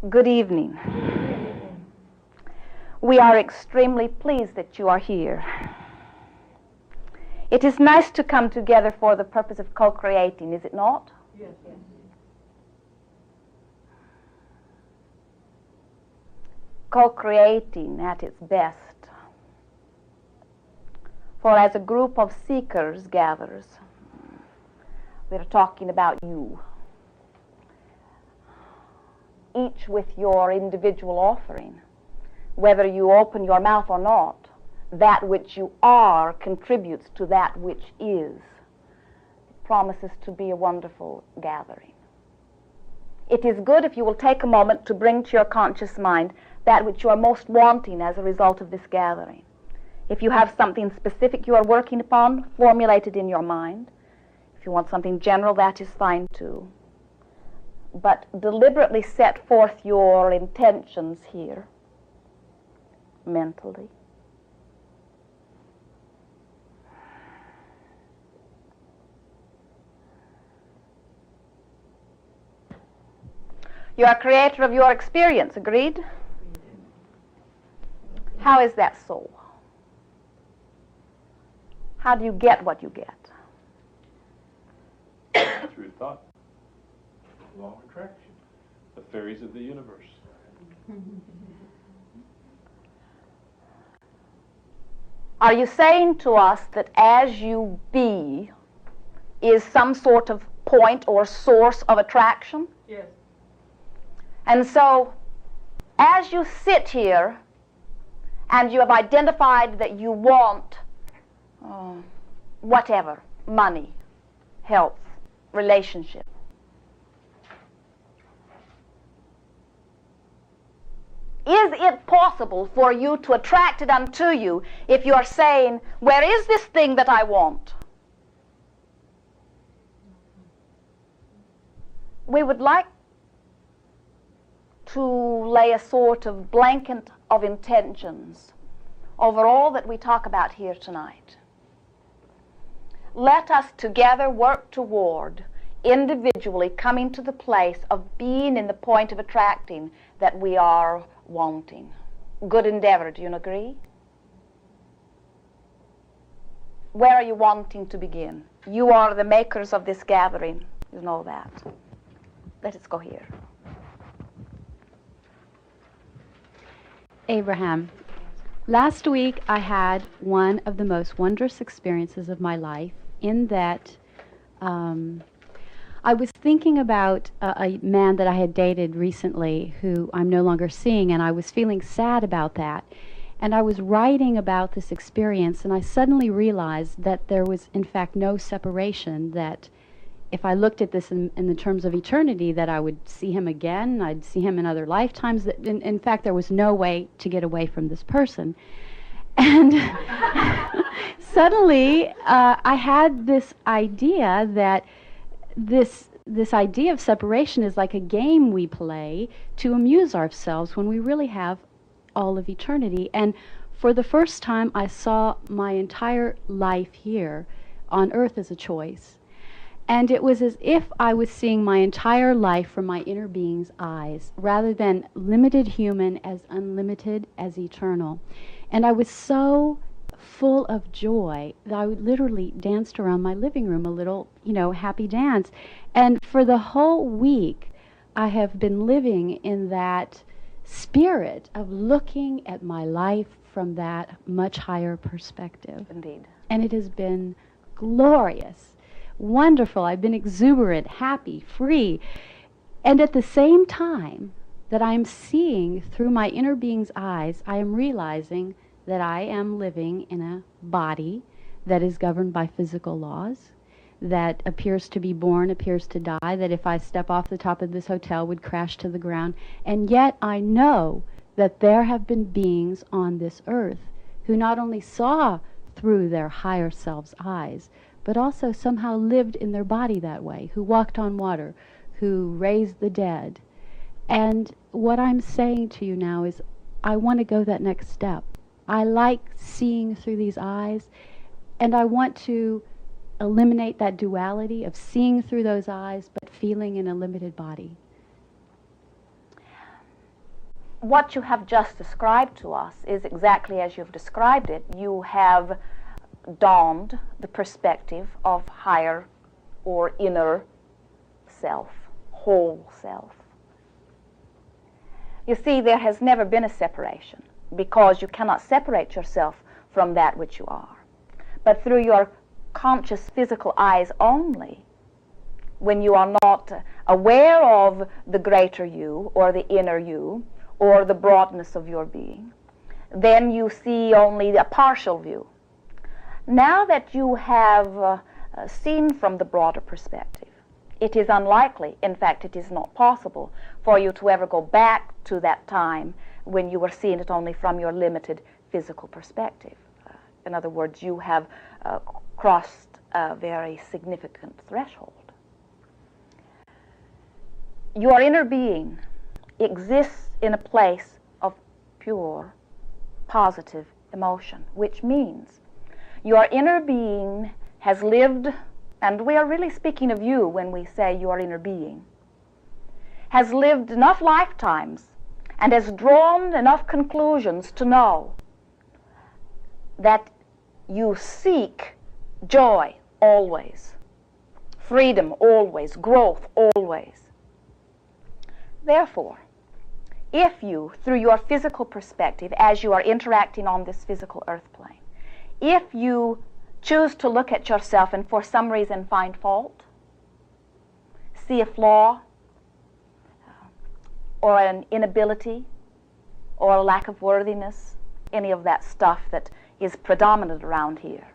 Good evening. We are extremely pleased that you are here. It is nice to come together for the purpose of co-creating, is it not? Yes. Yes. Co-creating at its best. For as a group of seekers gathers, we're talking about you, each with your individual offering. Whether you open your mouth or not, that which you are contributes to that which is. It promises to be a wonderful gathering. It is good if you will take a moment to bring to your conscious mind that which you are most wanting as a result of this gathering. If you have something specific you are working upon, formulate it in your mind. If you want something general, that is fine too. But deliberately set forth your intentions here, mentally. You are creator of your experience, agreed? How is that so? How do you get what you get? Through thought. Law of attraction. The theories of the universe. Are you saying to us that as you be is some sort of point or source of attraction? Yes. And so, as you sit here and you have identified that you want whatever, money, health, relationship, is it possible for you to attract it unto you if you are saying, where is this thing that I want? We would like to lay a sort of blanket of intentions over all that we talk about here tonight. Let us together work toward individually coming to the place of being in the point of attracting that we are wanting. Good endeavor, do you agree? Where are you wanting to begin? You are the makers of this gathering, you know that. Let us go here. Abraham, last week I had one of the most wondrous experiences of my life in that I was thinking about a man that I had dated recently who I'm no longer seeing, and I was feeling sad about that. And I was writing about this experience, and I suddenly realized that there was, in fact, no separation, that if I looked at this in the terms of eternity, that I would see him again, I'd see him in other lifetimes. That in fact, there was no way to get away from this person. And suddenly, I had this idea that this idea of separation is like a game we play to amuse ourselves when we really have all of eternity. And for the first time, I saw my entire life here on earth as a choice. And it was as if I was seeing my entire life from my inner being's eyes, rather than limited human as unlimited as eternal. And I was so full of joy that I literally danced around my living room, a little, happy dance. And for the whole week, I have been living in that spirit of looking at my life from that much higher perspective. Indeed. And it has been glorious, wonderful. I've been exuberant, happy, free. And at the same time that I'm seeing through my inner being's eyes, I am realizing that I am living in a body that is governed by physical laws, that appears to be born, appears to die, that if I step off the top of this hotel would crash to the ground. And yet I know that there have been beings on this earth who not only saw through their higher self's eyes, but also somehow lived in their body that way, who walked on water, who raised the dead. And what I'm saying to you now is, I want to go that next step. I like seeing through these eyes, and I want to eliminate that duality of seeing through those eyes but feeling in a limited body. what you have just described to us is exactly as you've described it. You have donned the perspective of higher or inner self, whole self. You see, there has never been a separation, because you cannot separate yourself from that which you are. But through your conscious physical eyes only, when you are not aware of the greater you or the inner you or the broadness of your being, then you see only a partial view. Now that you have seen from the broader perspective, it is unlikely, in fact it is not possible, for you to ever go back to that time when you were seeing it only from your limited physical perspective. In other words, you have crossed a very significant threshold. Your inner being exists in a place of pure, positive emotion, which means your inner being has lived, and we are really speaking of you when we say your inner being, has lived enough lifetimes and has drawn enough conclusions to know that you seek joy always, freedom always, growth always. Therefore, if you, through your physical perspective, as you are interacting on this physical earth plane, if you choose to look at yourself and for some reason find fault, see a flaw, or an inability, or a lack of worthiness, any of that stuff that is predominant around here,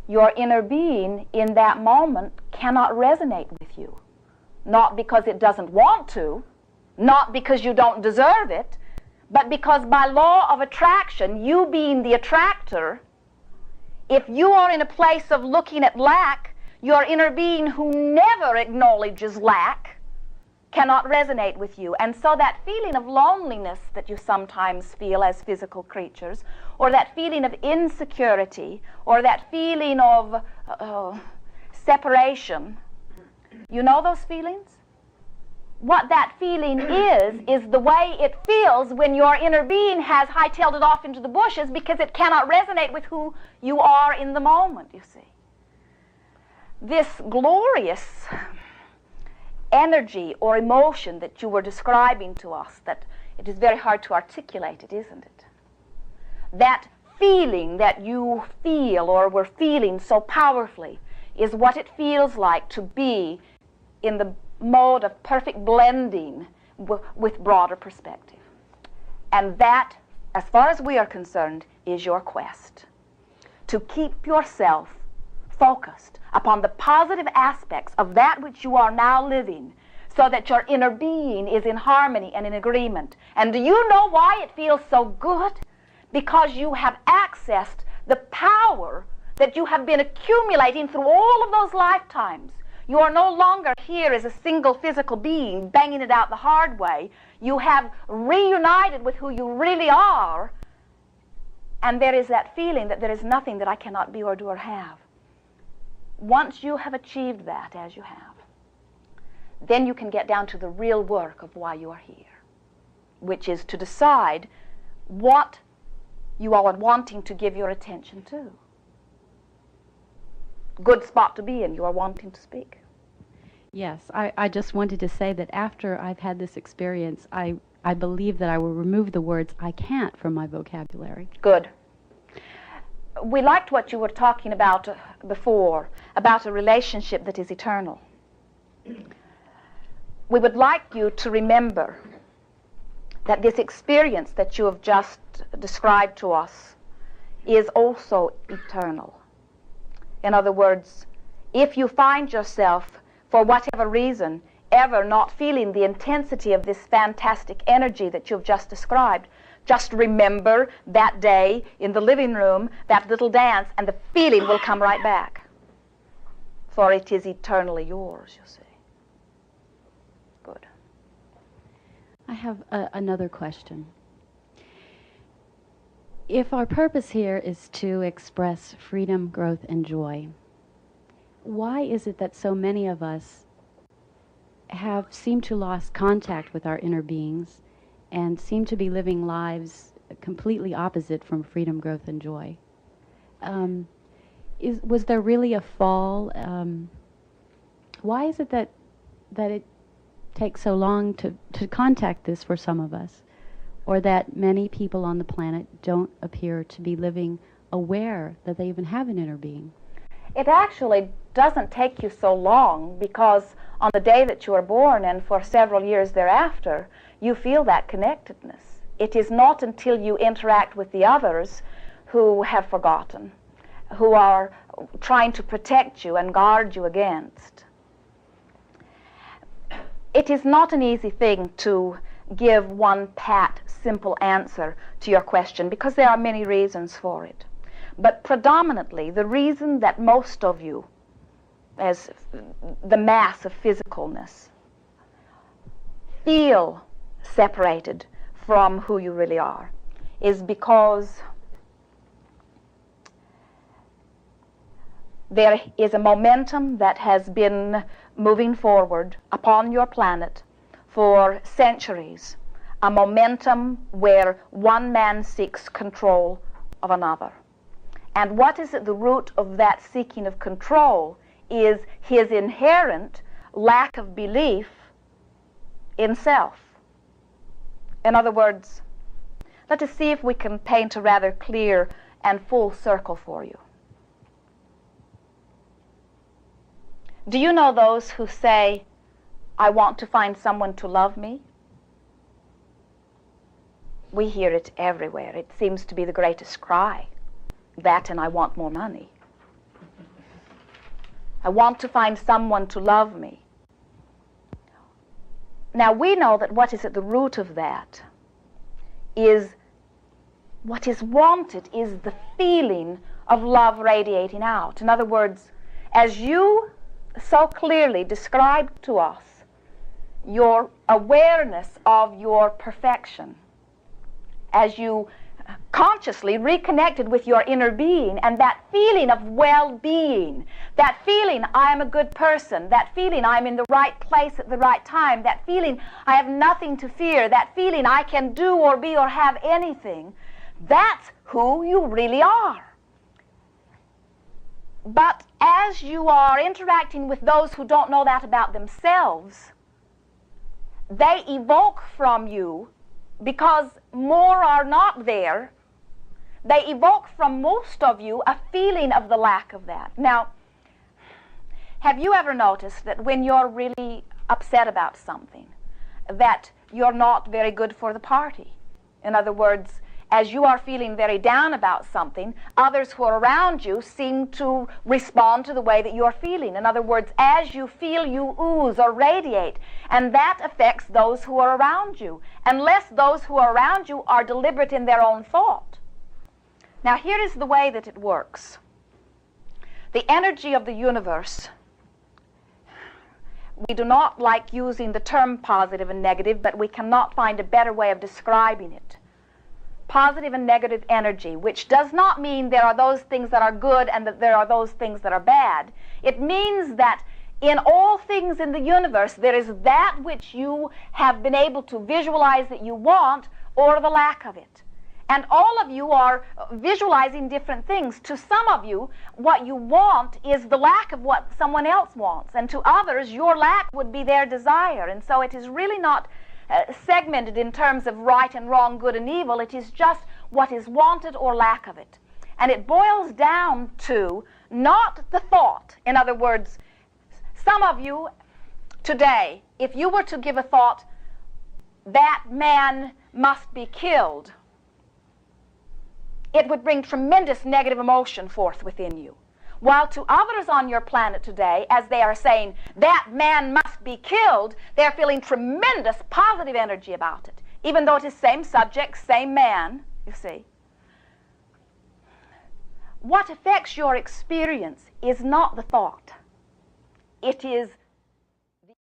your inner being in that moment cannot resonate with you. Not because it doesn't want to, not because you don't deserve it, but because by law of attraction, you being the attractor, if you are in a place of looking at lack, your inner being who never acknowledges lack cannot resonate with you. And so that feeling of loneliness that you sometimes feel as physical creatures, or that feeling of insecurity, or that feeling of separation, you know those feelings? What that feeling is the way it feels when your inner being has hightailed it off into the bushes because it cannot resonate with who you are in the moment, you see. This glorious energy or emotion that you were describing to us, that it is very hard to articulate it, isn't it? That feeling that you feel or were feeling so powerfully is what it feels like to be in the mode of perfect blending with broader perspective. And that, as far as we are concerned, is your quest. To keep yourself focused upon the positive aspects of that which you are now living, so that your inner being is in harmony and in agreement. And do you know why it feels so good? Because you have accessed the power that you have been accumulating through all of those lifetimes. You are no longer here as a single physical being banging it out the hard way. You have reunited with who you really are, and there is that feeling that there is nothing that I cannot be or do or have. Once you have achieved that, as you have, then you can get down to the real work of why you are here, which is to decide what you are wanting to give your attention to. Good spot to be in. You are wanting to speak. Yes, I just wanted to say that after I've had this experience, I believe that I will remove the words "I can't" from my vocabulary. Good. We liked what you were talking about before, about a relationship that is eternal. We would like you to remember that this experience that you have just described to us is also eternal. In other words, if you find yourself, for whatever reason, ever not feeling the intensity of this fantastic energy that you've just described, just remember that day in the living room, that little dance, and the feeling will come right back. For it is eternally yours, you see. Good. I have another question. If our purpose here is to express freedom, growth, and joy, why is it that so many of us have seemed to lost contact with our inner beings and seem to be living lives completely opposite from freedom, growth, and joy. Was there really a fall? Why is it that it takes so long to contact this for some of us, or that many people on the planet don't appear to be living aware that they even have an inner being? It actually doesn't take you so long, because on the day that you are born and for several years thereafter, you feel that connectedness. It is not until you interact with the others who have forgotten, who are trying to protect you and guard you against. It is not an easy thing to give one pat, simple answer to your question, because there are many reasons for it. But predominantly, the reason that most of you, as the mass of physicalness, feel separated from who you really are is because there is a momentum that has been moving forward upon your planet for centuries, a momentum where one man seeks control of another. And what is at the root of that seeking of control is his inherent lack of belief in self. In other words, let us see if we can paint a rather clear and full circle for you. Do you know those who say, "I want to find someone to love me"? We hear it everywhere. It seems to be the greatest cry. That and "I want more money." I want to find someone to love me. Now we know that what is at the root of that is, what is wanted is the feeling of love radiating out. In other words, as you so clearly described to us your awareness of your perfection, as you consciously reconnected with your inner being, and that feeling of well-being, that feeling I am a good person, that feeling I'm in the right place at the right time, that feeling I have nothing to fear, that feeling I can do or be or have anything, that's who you really are. But as you are interacting with those who don't know that about themselves, they evoke from you, because more are not there, they evoke from most of you a feeling of the lack of that. Now, have you ever noticed that when you're really upset about something, that you're not very good for the party? In other words, as you are feeling very down about something, others who are around you seem to respond to the way that you're feeling. In other words, as you feel, you ooze or radiate, and that affects those who are around you, unless those who are around you are deliberate in their own thought. Now, here is the way that it works. The energy of the universe, we do not like using the term positive and negative, but we cannot find a better way of describing it. Positive and negative energy, which does not mean there are those things that are good and that there are those things that are bad. It means that in all things in the universe, there is that which you have been able to visualize that you want, or the lack of it. And all of you are visualizing different things. To some of you, what you want is the lack of what someone else wants. And to others, your lack would be their desire. And so it is really not segmented in terms of right and wrong, good and evil. It is just what is wanted or lack of it. And it boils down to not the thought. In other words, some of you today, if you were to give a thought, "That man must be killed," it would bring tremendous negative emotion forth within you. While to others on your planet today, as they are saying, "That man must be killed," they're feeling tremendous positive energy about it, even though it is same subject, same man, you see. What affects your experience is not the thought. It is